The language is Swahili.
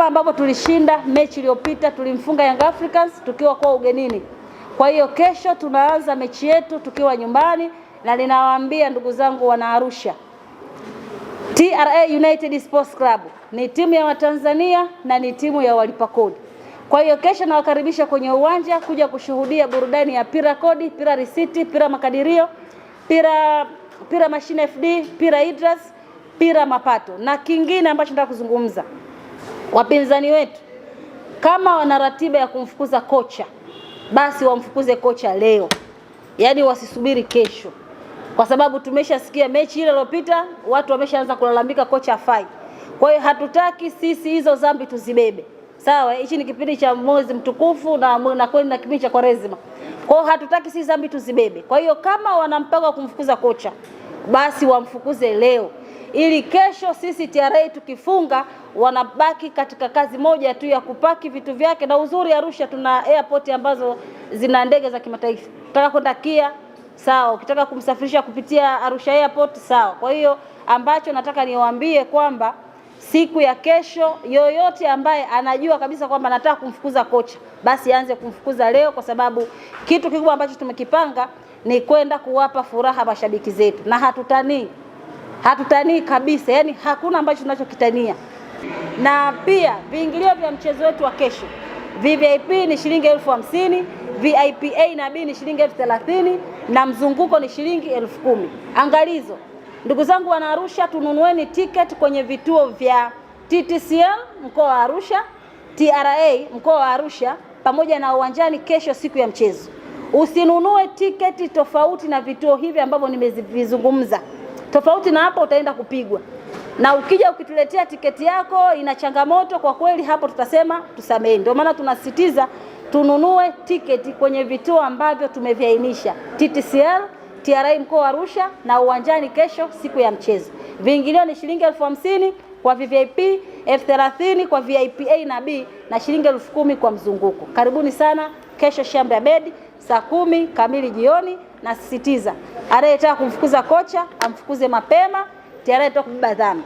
kama ambavyo tulishinda mechi iliyopita, tulimfunga Young Africans tukiwa kwa ugenini. Kwa hiyo kesho tunaanza mechi yetu tukiwa nyumbani, na ninawaambia ndugu zangu wana Arusha, TRA United Sports Club ni timu ya Watanzania na ni timu ya walipa kodi. Kwa hiyo kesho nawakaribisha kwenye uwanja kuja kushuhudia burudani ya pira kodi, pira risiti, pira makadirio, pira mashine FD, pira Idras, pira mapato. Na kingine ambacho nataka kuzungumza, wapinzani wetu kama wana ratiba ya kumfukuza kocha, basi wamfukuze kocha leo. Yaani wasisubiri kesho. Kwa sababu tumeshasikia mechi ile iliyopita watu wameshaanza kulalamika kocha afai. Kwa hiyo hatutaki sisi hizo dhambi tuzibebe. Sawa, hichi ni kipindi cha mwezi mtukufu na kwenda kipindi cha Kwaresima. Kwa hiyo hatutaki sisi dhambi tuzibebe. Kwa hiyo kama wana mpango wa kumfukuza kocha, basi wamfukuze leo. Ili kesho sisi TRA tukifunga wanabaki katika kazi moja tu ya kupaki vitu vyake. Na uzuri Arusha tuna airport ambazo zina ndege za kimataifa. Ukitaka kwenda Kia, sawa, ukitaka kumsafirisha kupitia Arusha Airport, sawa. Kwa hiyo ambacho nataka niwaambie kwamba siku ya kesho yoyote ambaye anajua kabisa kwamba anataka kumfukuza kocha, basi aanze kumfukuza leo, kwa sababu kitu kikubwa ambacho tumekipanga ni kwenda kuwapa furaha mashabiki zetu, na hatutanii kabisa, yani hakuna ambacho tunachokitania. Na pia viingilio vya mchezo wetu wa kesho, VIP ni shilingi 50,000, VIP A na B ni shilingi 30,000 na mzunguko ni shilingi 10,000. Angalizo, ndugu zangu wana Arusha, tununueni ticket kwenye vituo vya TTCL mkoa wa Arusha, TRA mkoa wa Arusha pamoja na uwanjani kesho siku ya mchezo. Usinunue tiketi tofauti na vituo hivi ambavyo nimevizungumza. Tofauti na hapo utaenda kupigwa. Na ukija ukituletea tiketi yako ina changamoto, kwa kweli hapo tutasema tusamehe. Ndio maana tunasisitiza tununue tiketi kwenye vituo ambavyo tumeviainisha: TTCL, TRA mkoa wa Arusha na uwanjani kesho siku ya mchezo. Viingilio ni shilingi 50,000 kwa VIP, 30,000 kwa VIP A na B na shilingi 10,000 kwa mzunguko. Karibuni sana kesho Shambe Abedi saa 10 kamili jioni. Na sisitiza anayetaka kumfukuza kocha amfukuze mapema, TRA kubeba dhambi.